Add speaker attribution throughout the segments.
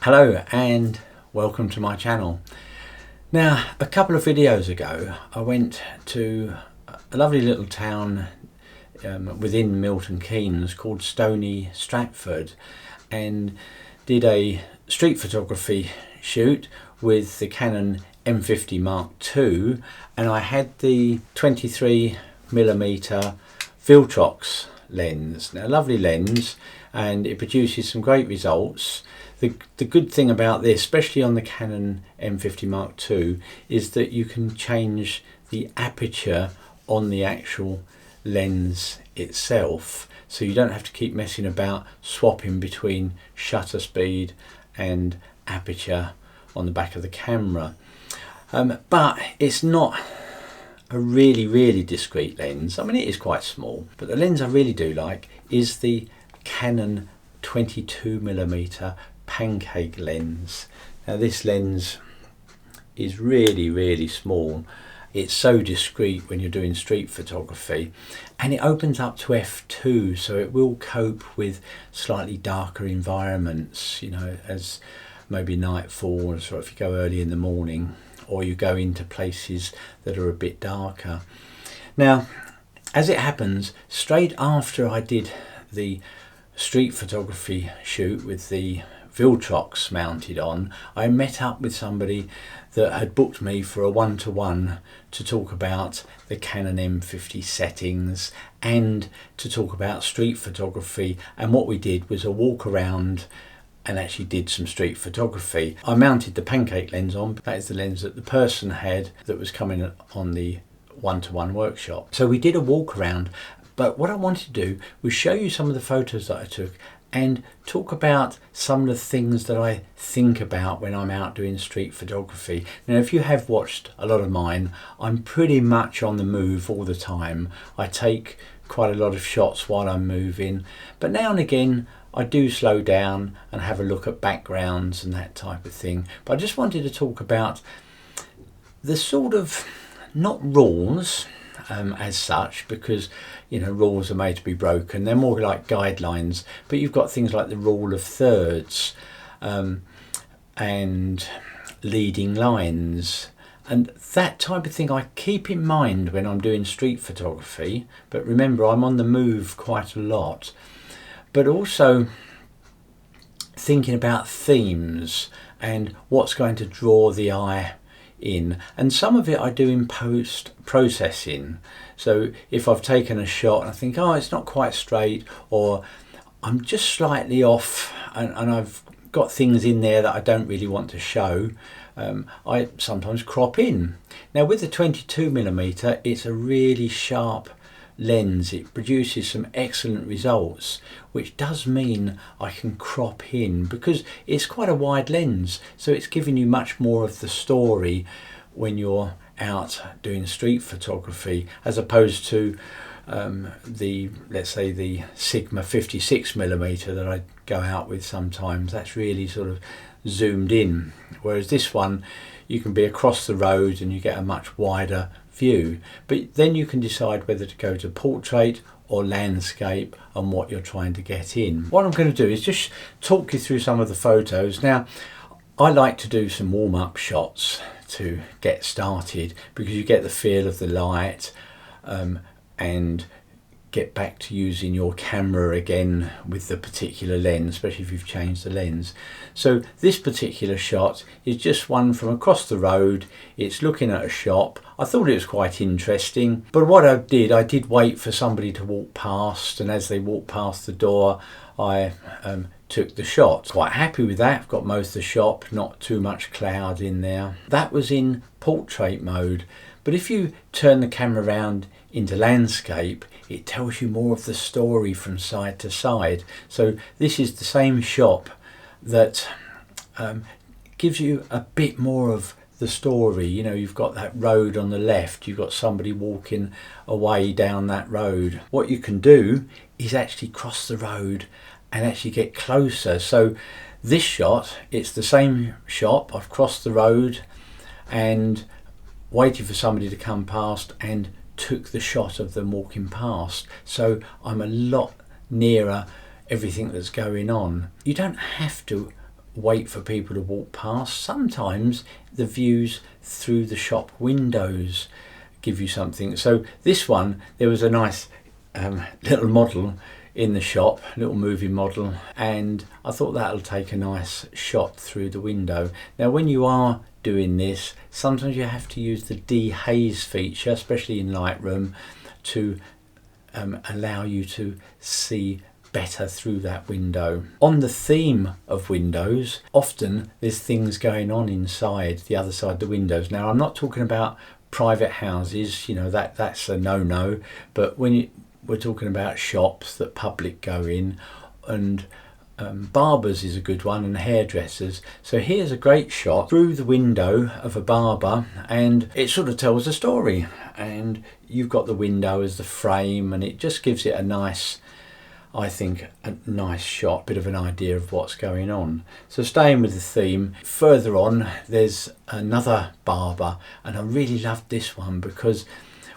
Speaker 1: Hello and welcome to my channel. Now, a couple of videos ago I went to a lovely little town within Milton Keynes called Stony Stratford and did a street photography shoot with the Canon M50 Mark II, and I had the 23mm Viltrox lens. Now, lovely lens, and it produces some great results. The good thing about this, especially on the Canon M50 Mark II, is that you can change the aperture on the actual lens itself, so you don't have to keep messing about swapping between shutter speed and aperture on the back of the camera. But it's not a really discreet lens. I mean, it is quite small, but the lens I really do like is the Canon 22mm Pancake lens. Now, this lens is really small. It's so discreet when you're doing street photography, and it opens up to f2, so it will cope with slightly darker environments, you know, as maybe night falls, or if you go early in the morning, or you go into places that are a bit darker. Now, as it happens, straight after I did the street photography shoot with the Viltrox mounted on, I met up with somebody that had booked me for a one-to-one to talk about the Canon M50 settings and to talk about street photography. And what we did was a walk around and actually did some street photography. I mounted the Pancake lens on. That is the lens that the person had that was coming on the one-to-one workshop. So we did a walk around, but what I wanted to do was show you some of the photos that I took and talk about some of the things that I think about when I'm out doing street photography. Now, if you have watched a lot of mine, I'm pretty much on the move all the time. I take quite a lot of shots while I'm moving, but now and again I do slow down and have a look at backgrounds and that type of thing. But I just wanted to talk about the sort of, not rules as such, because you know, rules are made to be broken. They're more like guidelines, but you've got things like the rule of thirds and leading lines and that type of thing I keep in mind when I'm doing street photography. But remember, I'm on the move quite a lot, but also thinking about themes and what's going to draw the eye in, and some of it I do in post processing. So if I've taken a shot and I think, oh, it's not quite straight, or I'm just slightly off, and I've got things in there that I don't really want to show, I sometimes crop in. Now, with the 22mm, it's a really sharp lens. It produces some excellent results, which does mean I can crop in because it's quite a wide lens, so it's giving you much more of the story when you're out doing street photography, as opposed to let's say the Sigma 56mm that I go out with sometimes. That's really sort of zoomed in, whereas this one you can be across the road and you get a much wider view. But then you can decide whether to go to portrait or landscape and what you're trying to get in. What I'm going to do is just talk you through some of the photos. Now, I like to do some warm-up shots to get started because you get the feel of the light and get back to using your camera again with the particular lens, especially if you've changed the lens. So this particular shot is just one from across the road. It's looking at a shop. I thought it was quite interesting, but what I did wait for somebody to walk past, and as they walked past the door I took the shot. Quite happy with that. I've got most of the shop, not too much cloud in there. That was in portrait mode, but if you turn the camera around into landscape, it tells you more of the story from side to side. So this is the same shop that gives you a bit more of the story. You know, you've got that road on the left, you've got somebody walking away down that road. What you can do is actually cross the road and actually get closer. So this shot, it's the same shop. I've crossed the road and waited for somebody to come past and took the shot of them walking past. So I'm a lot nearer everything that's going on. You don't have to wait for people to walk past. Sometimes the views through the shop windows give you something. So this one, there was a nice little model in the shop, little moving model, and I thought that'll take a nice shot through the window. Now when you are doing this, sometimes you have to use the dehaze feature, especially in Lightroom, to allow you to see better through that window. On the theme of windows, often there's things going on inside the other side of the windows. Now I'm not talking about private houses, you know, that's a no-no, but when we're talking about shops that public go in, and barbers is a good one, and hairdressers. So here's a great shot through the window of a barber, and it sort of tells a story, and you've got the window as the frame, and it just gives it a nice, I think, a nice shot, bit of an idea of what's going on. So staying with the theme, further on there's another barber, and I really loved this one because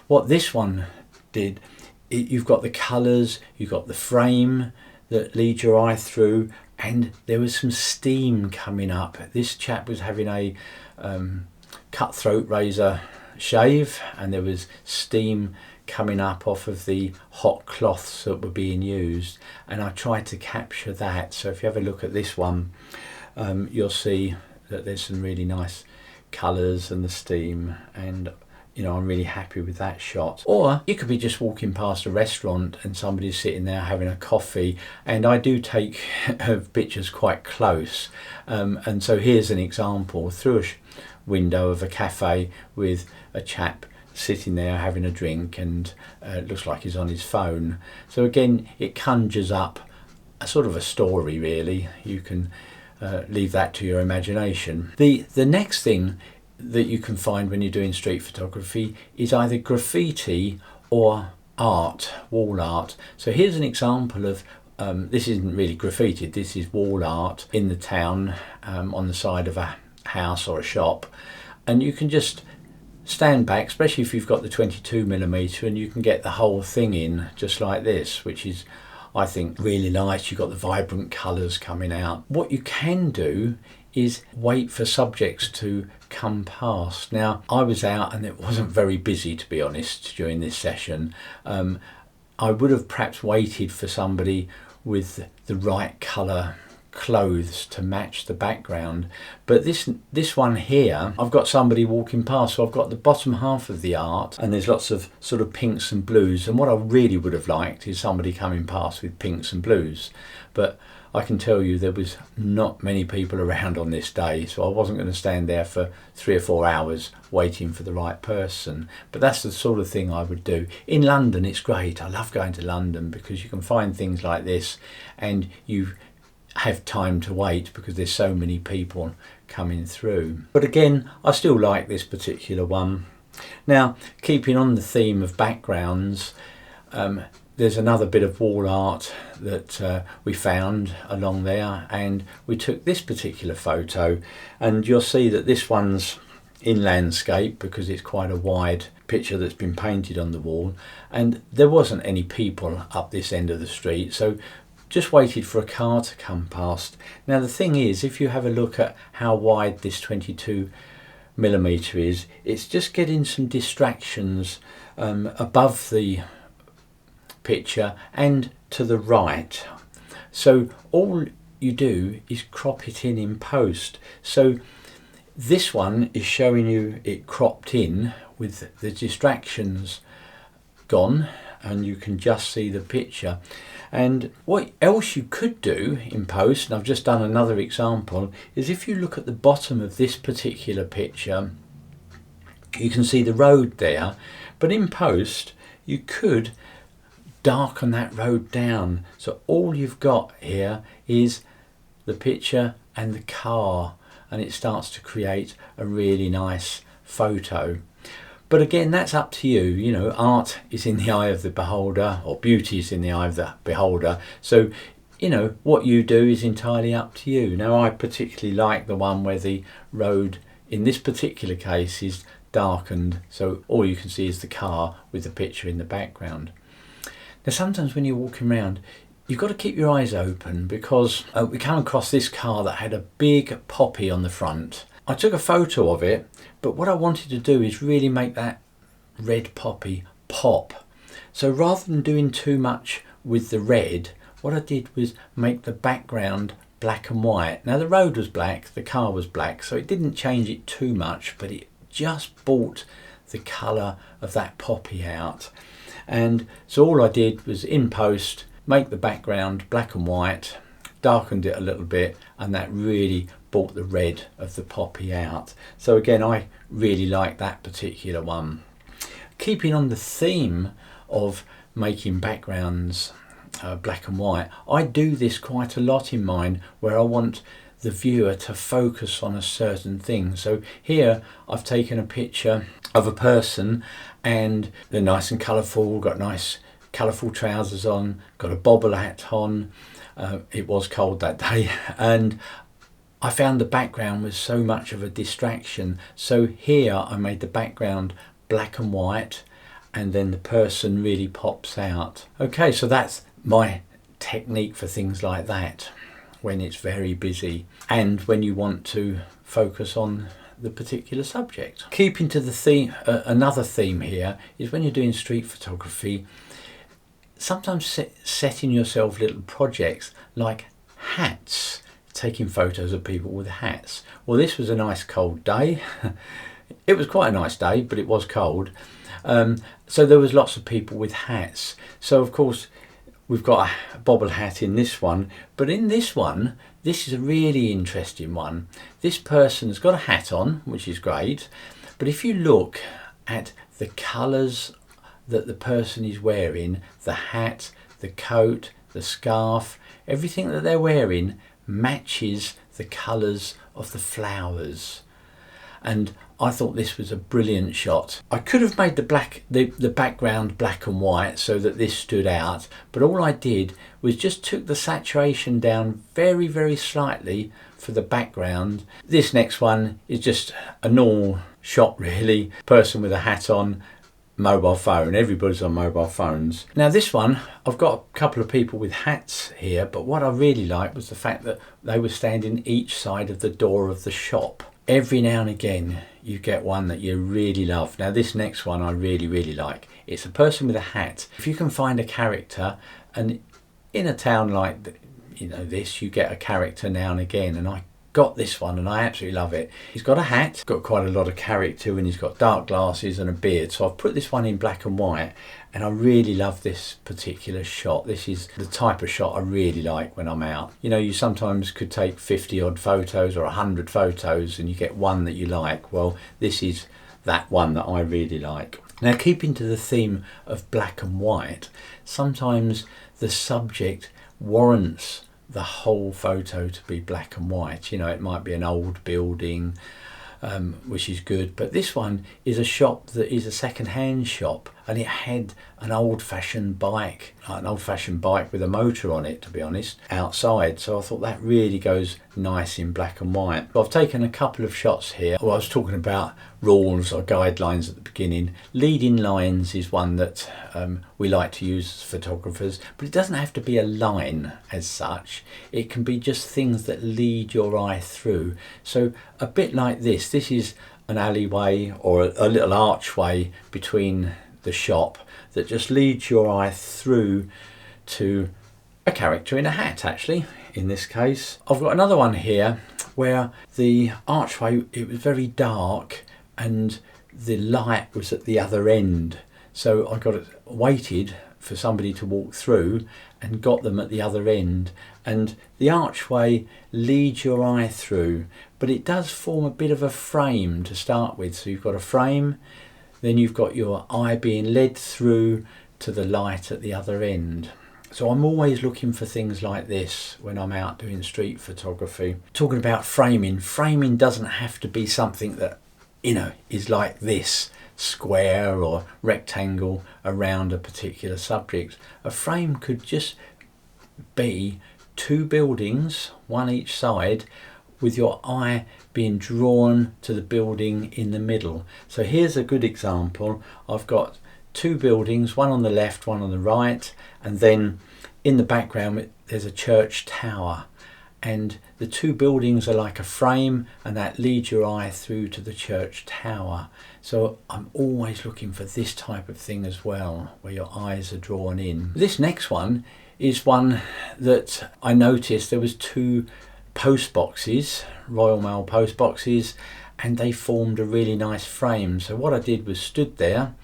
Speaker 1: what this one did, you've got the colours, you've got the frame that leads your eye through, and there was some steam coming up. This chap was having a cutthroat razor shave, and there was steam coming up off of the hot cloths that were being used, and I tried to capture that. So if you have a look at this one, you'll see that there's some really nice colours and the steam, and you know, I'm really happy with that shot. Or you could be just walking past a restaurant and somebody's sitting there having a coffee, and I do take pictures quite close, and so here's an example through a window of a cafe with a chap sitting there having a drink, and it looks like he's on his phone. So again, it conjures up a sort of a story, really. You can leave that to your imagination. The next thing that you can find when you're doing street photography is either graffiti or art, wall art. So here's an example of this isn't really graffiti, this is wall art in the town, on the side of a house or a shop, and you can just stand back, especially if you've got the 22mm, and you can get the whole thing in just like this, which is, I think, really nice. You've got the vibrant colours coming out. What you can do is wait for subjects to come past. Now I was out and it wasn't very busy, to be honest, during this session. I would have perhaps waited for somebody with the right colour clothes to match the background, but this one here, I've got somebody walking past, so I've got the bottom half of the art and there's lots of sort of pinks and blues, and what I really would have liked is somebody coming past with pinks and blues, but I can tell you there was not many people around on this day, so I wasn't going to stand there for 3 or 4 hours waiting for the right person. But that's the sort of thing I would do. In London it's great, I love going to London because you can find things like this and you have time to wait because there's so many people coming through. But again, I still like this particular one. Now, keeping on the theme of backgrounds, there's another bit of wall art that we found along there, and we took this particular photo, and you'll see that this one's in landscape because it's quite a wide picture that's been painted on the wall, and there wasn't any people up this end of the street, so just waited for a car to come past. Now the thing is, if you have a look at how wide this 22mm is, it's just getting some distractions above the picture and to the right. So all you do is crop it in post. So this one is showing you it cropped in with the distractions gone, and you can just see the picture. And what else you could do in post, and I've just done another example, is if you look at the bottom of this particular picture, you can see the road there, but in post you could darken that road down, so all you've got here is the picture and the car, and it starts to create a really nice photo. But again, that's up to you. You know, art is in the eye of the beholder, or beauty is in the eye of the beholder. So, you know, what you do is entirely up to you. Now, I particularly like the one where the road, in this particular case, is darkened, so all you can see is the car with the picture in the background. Now, sometimes when you're walking around, you've got to keep your eyes open, because we came across this car that had a big poppy on the front. I took a photo of it, but what I wanted to do is really make that red poppy pop. So rather than doing too much with the red, what I did was make the background black and white. Now the road was black, the car was black, so it didn't change it too much, but it just brought the colour of that poppy out. And so all I did was in post make the background black and white, darkened it a little bit, and that really brought the red of the poppy out. So again, I really like that particular one. Keeping on the theme of making backgrounds black and white, I do this quite a lot in mine, where I want the viewer to focus on a certain thing. So here I've taken a picture of a person, and they're nice and colourful, got nice colourful trousers on, got a bobble hat on. It was cold that day, and I found the background was so much of a distraction. So here I made the background black and white, and then the person really pops out. Okay, so that's my technique for things like that, when it's very busy and when you want to focus on the particular subject. Keeping to the theme, another theme here is when you're doing street photography, sometimes setting yourself little projects like hats, taking photos of people with hats. Well, this was a nice cold day. It was quite a nice day, but it was cold. So there was lots of people with hats. So of course we've got a bobble hat in this one, but in this one, this is a really interesting one. This person's got a hat on, which is great, but if you look at the colours that the person is wearing, the hat, the coat, the scarf, everything that they're wearing matches the colours of the flowers. And I thought this was a brilliant shot. I could have made the background black and white so that this stood out, but all I did was just took the saturation down very, very slightly for the background. This next one is just a normal shot really, person with a hat on, mobile phone. Everybody's on mobile phones. Now this one, I've got a couple of people with hats here, but what I really liked was the fact that they were standing each side of the door of the shop. Every now and again you get one that you really love. Now this next one I really, really like. It's a person with a hat. If you can find a character, and in a town like this, you get a character now and again, and I got this one and I absolutely love it. He's got a hat, got quite a lot of character, and he's got dark glasses and a beard. So I've put this one in black and white, and I really love this particular shot. This is the type of shot I really like when I'm out. You know, you sometimes could take 50 odd photos or 100 photos and you get one that you like. Well, this is that one that I really like. Now, keeping to the theme of black and white, sometimes the subject warrants the whole photo to be black and white. You know, it might be an old building, which is good, but this one is a shop that is a second-hand shop, and it had an old-fashioned bike, with a motor on it, to be honest, outside. So I thought that really goes nice in black and white. I've taken a couple of shots here. Well, I was talking about rules or guidelines at the beginning. Leading lines is one that we like to use as photographers, but it doesn't have to be a line as such. It can be just things that lead your eye through. So a bit like this. This is an alleyway or a little archway between the shop that just leads your eye through to a character in a hat, actually, in this case. I've got another one here where the archway, it was very dark and the light was at the other end. So I waited for somebody to walk through and got them at the other end. And the archway leads your eye through, but it does form a bit of a frame to start with. So you've got a frame, then you've got your eye being led through to the light at the other end. So I'm always looking for things like this when I'm out doing street photography. Talking about framing, framing doesn't have to be something that, you know, is like this, square or rectangle around a particular subject. A frame could just be two buildings, one each side, with your eye being drawn to the building in the middle. So here's a good example. I've got two buildings, one on the left, one on the right, and then in the background there's a church tower, and the two buildings are like a frame, and that leads your eye through to the church tower. So I'm always looking for this type of thing as well, where your eyes are drawn in. This next one is one that I noticed. There was two post boxes, Royal Mail post boxes, and they formed a really nice frame. So what I did was stood there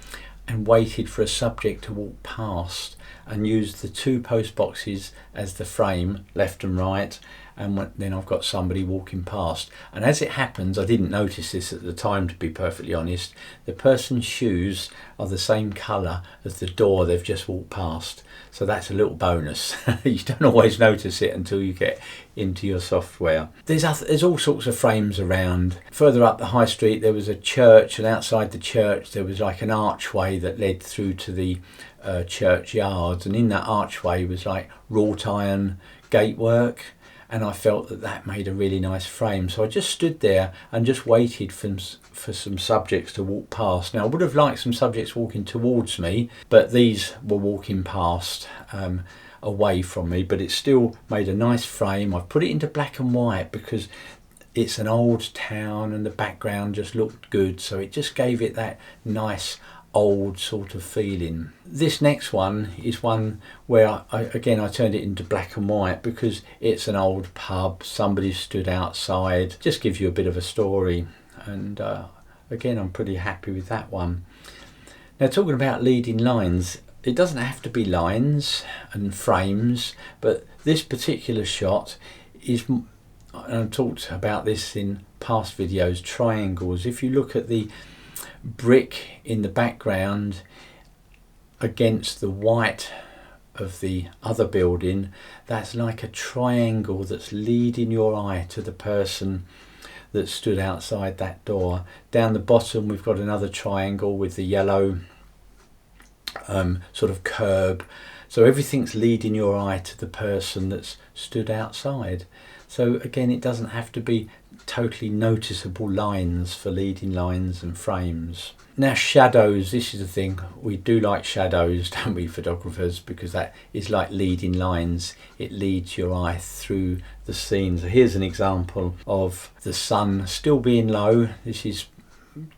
Speaker 1: and waited for a subject to walk past, and used the two post boxes as the frame, left and right, and then I've got somebody walking past. And as it happens, I didn't notice this at the time, to be perfectly honest, the person's shoes are the same colour as the door they've just walked past. So that's a little bonus. You don't always notice it until you get into your software. There's all sorts of frames around. Further up the high street there was a church, and outside the church there was like an archway that led through to the churchyards, and in that archway was like wrought iron gatework, and I felt that that made a really nice frame. So I just stood there and just waited for some subjects to walk past. Now I would have liked some subjects walking towards me, but these were walking past away from me, but it still made a nice frame. I've put it into black and white because it's an old town and the background just looked good, so it just gave it that nice old sort of feeling. This next one is one where I turned it into black and white because it's an old pub, somebody stood outside, just gives you a bit of a story, and again I'm pretty happy with that one. Now, talking about leading lines, it doesn't have to be lines and frames, but this particular shot is, and I've talked about this in past videos, triangles. If you look at the brick in the background against the white of the other building, that's like a triangle that's leading your eye to the person that stood outside that door. Down the bottom we've got another triangle with the yellow sort of curb, so everything's leading your eye to the person that's stood outside. So again, it doesn't have to be totally noticeable lines for leading lines and frames. Now, shadows, this is the thing, we do like shadows, don't we, photographers, because that is like leading lines. It leads your eye through the scene. So here's an example of the sun still being low. This is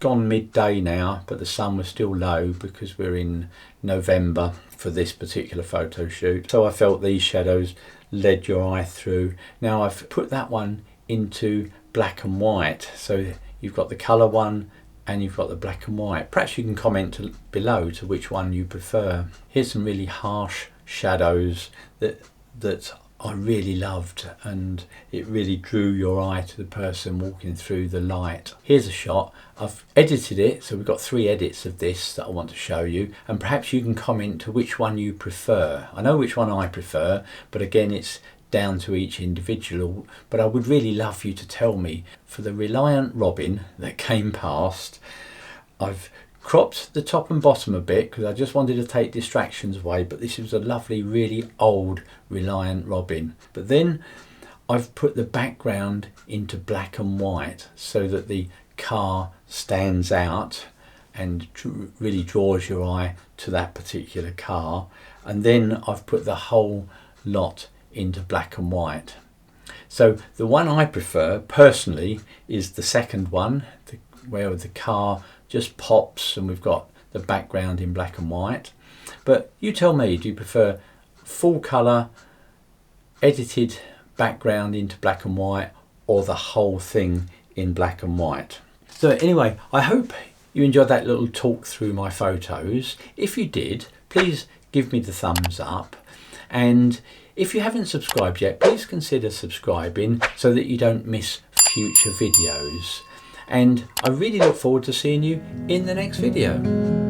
Speaker 1: gone midday now, but the sun was still low because we're in November for this particular photo shoot. So I felt these shadows led your eye through. Now I've put that one into black and white, so you've got the colour one and you've got the black and white. Perhaps you can comment below to which one you prefer. Here's some really harsh shadows that I really loved, and it really drew your eye to the person walking through the light. Here's a shot. I've edited it, so we've got 3 edits of this that I want to show you, and perhaps you can comment to which one you prefer. I know which one I prefer, but again, it's down to each individual. But I would really love you to tell me. For the Reliant Robin that came past, I've cropped the top and bottom a bit because I just wanted to take distractions away, but this was a lovely, really old Reliant Robin. But then I've put the background into black and white so that the car stands out and really draws your eye to that particular car. And then I've put the whole lot into black and white. So the one I prefer personally is the second one, where the car just pops and we've got the background in black and white. But you tell me, do you prefer full colour, edited background into black and white, or the whole thing in black and white? So anyway, I hope you enjoyed that little talk through my photos. If you did, please give me the thumbs up, and if you haven't subscribed yet, please consider subscribing so that you don't miss future videos. And I really look forward to seeing you in the next video.